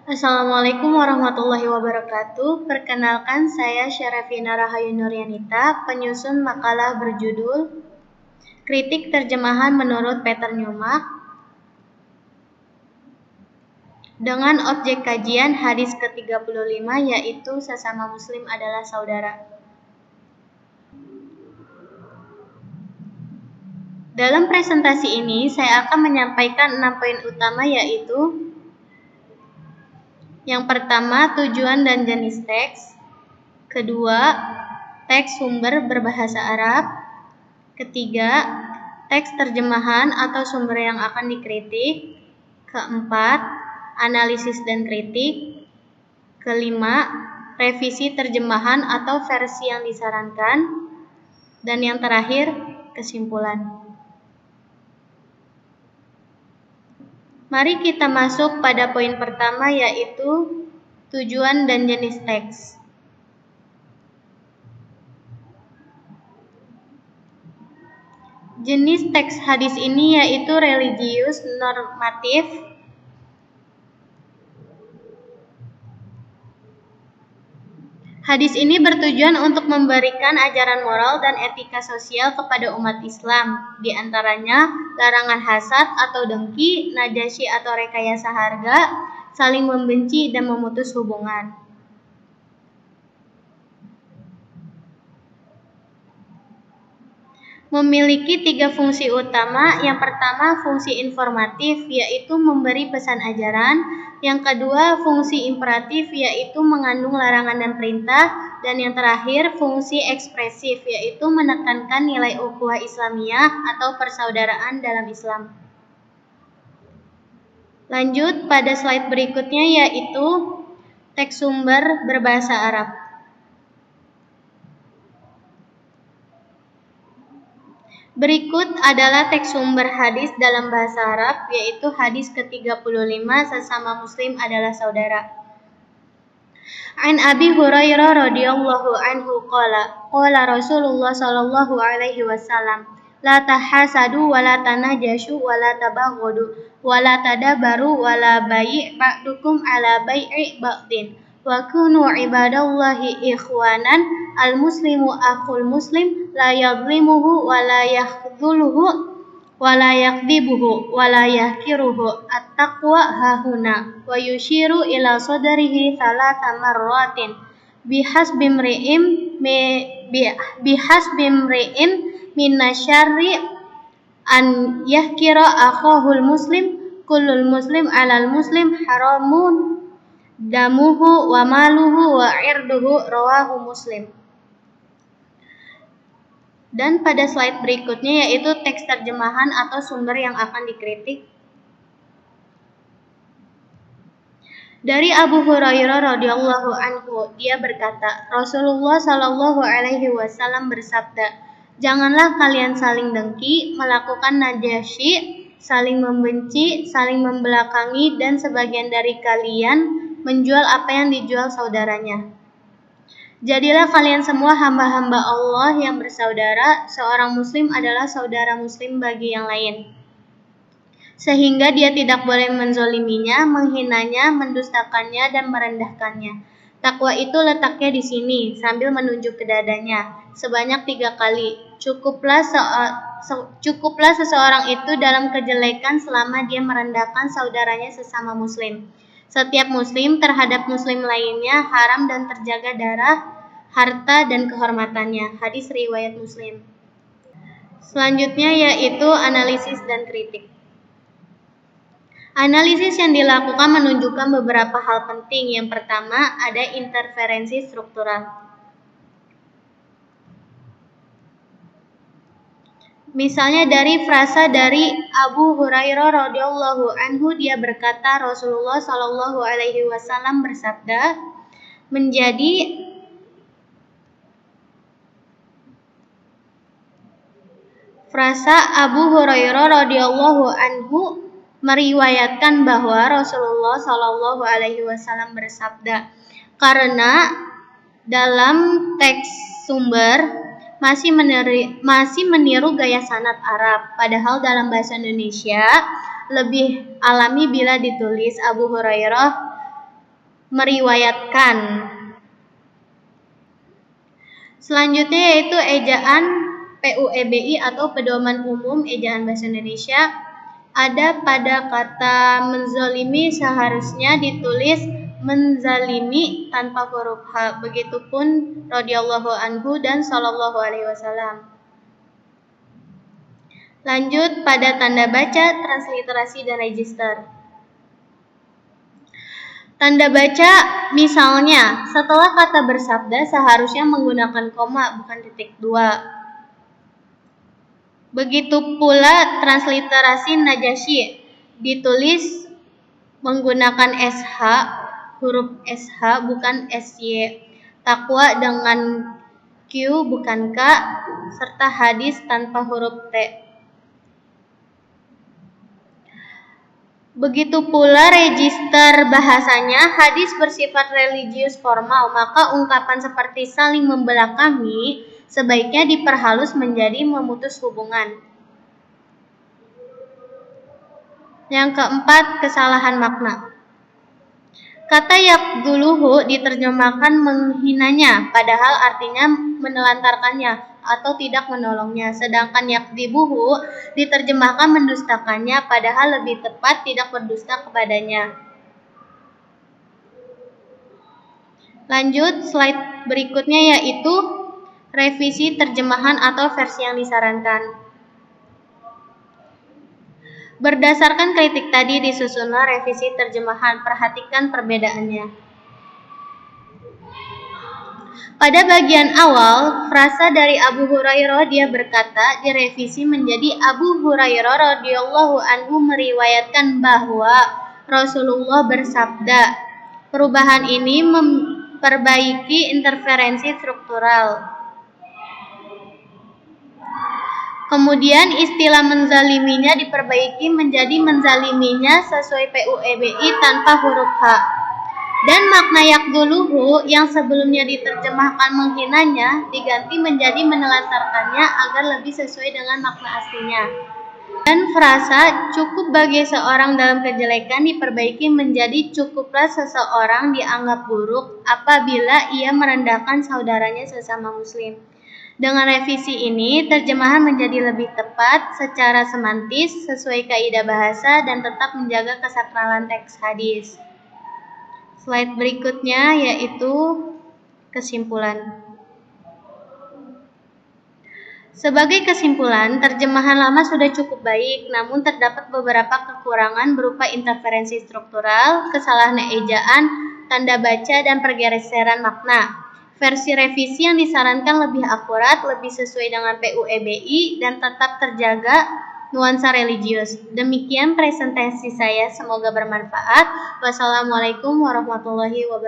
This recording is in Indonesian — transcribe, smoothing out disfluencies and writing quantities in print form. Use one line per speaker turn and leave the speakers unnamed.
Assalamualaikum warahmatullahi wabarakatuh. Perkenalkan, saya Syarafina Rahayu Nuryanita, penyusun makalah berjudul Kritik Terjemahan menurut Peter Newmark dengan objek kajian hadis ke-35, yaitu sesama muslim adalah saudara. Dalam presentasi ini, saya akan menyampaikan 6 poin utama, yaitu yang pertama, tujuan dan jenis teks. Kedua, teks sumber berbahasa Arab. Ketiga, teks terjemahan atau sumber yang akan dikritik. Keempat, analisis dan kritik. Kelima, revisi terjemahan atau versi yang disarankan. Dan yang terakhir, kesimpulan. Mari kita masuk pada poin pertama, yaitu tujuan dan jenis teks. Jenis teks hadis ini yaitu religius, normatif, hadis ini bertujuan untuk memberikan ajaran moral dan etika sosial kepada umat Islam, di antaranya larangan hasad atau dengki, najasyi atau rekayasa harga, saling membenci dan memutus hubungan. Memiliki 3 fungsi utama. Yang pertama, fungsi informatif, yaitu memberi pesan ajaran. Yang kedua, fungsi imperatif, yaitu mengandung larangan dan perintah. Dan yang terakhir, fungsi ekspresif, yaitu menekankan nilai ukhuwah Islamiyah atau persaudaraan dalam Islam. Lanjut pada slide berikutnya, yaitu teks sumber berbahasa Arab. Berikut adalah teks sumber hadis dalam bahasa Arab, yaitu hadis ke-35, sesama muslim adalah saudara. An Abi Hurairah radhiyallahu anhu qala Rasulullah sallallahu alaihi wasallam, la tahasadu wa la tanajashu wa la tabaghadu wa la tadabaru wa la bai' ba'dukum ala bai'i ba'din wa kunu ibadallahi ikhwanan, al-muslimu akhul muslim, la yadlimuhu wa la yakhdhuluhu wa la yakdibuhu wa la yahkiruhu, at-taqwa hahuna, wa yushiru ila sadrihi thalatha marratin, bihasbimri'in minasyarri an yahkira akhahul muslim, kullul muslim alal muslim haramun damuhu wa maluhu wa irduhu, rawahu Muslim. Dan pada slide berikutnya, yaitu teks terjemahan atau sumber yang akan dikritik. Dari Abu Hurairah radhiyallahu anhu, dia berkata, Rasulullah sallallahu alaihi wasallam bersabda, janganlah kalian saling dengki, melakukan najasyi, saling membenci, saling membelakangi, dan sebagian dari kalian menjual apa yang dijual saudaranya. Jadilah kalian semua hamba-hamba Allah yang bersaudara. Seorang muslim adalah saudara muslim bagi yang lain, sehingga dia tidak boleh menzoliminya, menghinanya, mendustakannya, dan merendahkannya. Takwa itu letaknya di sini, sambil menunjuk ke dadanya sebanyak 3 kali. Cukuplah seseorang itu dalam kejelekan selama dia merendahkan saudaranya sesama muslim. Setiap muslim terhadap muslim lainnya haram dan terjaga darah, harta, dan kehormatannya. Hadis riwayat Muslim. Selanjutnya yaitu analisis dan kritik. Analisis yang dilakukan menunjukkan beberapa hal penting. Yang pertama, ada interferensi struktural. Misalnya dari frasa dari Abu Hurairah radhiyallahu anhu, dia berkata Rasulullah sallallahu alaihi wasallam bersabda, menjadi frasa Abu Hurairah radhiyallahu anhu meriwayatkan bahwa Rasulullah sallallahu alaihi wasallam bersabda, karena dalam teks sumber masih meniru gaya sanad Arab, padahal dalam bahasa Indonesia lebih alami bila ditulis Abu Hurairah meriwayatkan. Selanjutnya yaitu ejaan PUEBI atau Pedoman Umum Ejaan Bahasa Indonesia. Ada pada kata menzalimi seharusnya ditulis menzalimi tanpa huruf H. Begitupun radhiyallahu anhu dan sallallahu alaihi wasallam. Lanjut pada tanda baca, transliterasi, dan register. Tanda baca misalnya setelah kata bersabda seharusnya menggunakan koma bukan titik dua. Begitu pula transliterasi Najasyi ditulis menggunakan SH, huruf SH bukan SY. Takwa dengan Q bukan K, serta hadis tanpa huruf T. Begitu pula register bahasanya, hadis bersifat religius formal, maka ungkapan seperti saling membelakangi sebaiknya diperhalus menjadi memutus hubungan. Yang keempat, kesalahan makna. Kata yakduluhu diterjemahkan menghinanya, padahal artinya menelantarkannya atau tidak menolongnya. Sedangkan yakdibuhu diterjemahkan mendustakannya, padahal lebih tepat tidak berdusta kepadanya. Lanjut, slide berikutnya yaitu revisi terjemahan atau versi yang disarankan. Berdasarkan kritik tadi disusunlah revisi terjemahan, perhatikan perbedaannya. Pada bagian awal, frasa dari Abu Hurairah dia berkata direvisi menjadi Abu Hurairah radhiyallahu anhu meriwayatkan bahwa Rasulullah bersabda. Perubahan ini memperbaiki interferensi struktural. Kemudian istilah menzaliminya diperbaiki menjadi menzaliminya sesuai PUEBI tanpa huruf H. Dan makna yakduluhu yang sebelumnya diterjemahkan menghinanya diganti menjadi menelantarkannya agar lebih sesuai dengan makna aslinya. Dan frasa cukup bagi seorang dalam kejelekan diperbaiki menjadi cukuplah seseorang dianggap buruk apabila ia merendahkan saudaranya sesama muslim. Dengan revisi ini, terjemahan menjadi lebih tepat secara semantis, sesuai kaidah bahasa, dan tetap menjaga kesakralan teks hadis. Slide berikutnya yaitu kesimpulan. Sebagai kesimpulan, terjemahan lama sudah cukup baik, namun terdapat beberapa kekurangan berupa interferensi struktural, kesalahan ejaan, tanda baca, dan pergeseran makna. Versi revisi yang disarankan lebih akurat, lebih sesuai dengan PUEBI, dan tetap terjaga nuansa religius. Demikian presentasi saya, semoga bermanfaat. Wassalamualaikum warahmatullahi wabarakatuh.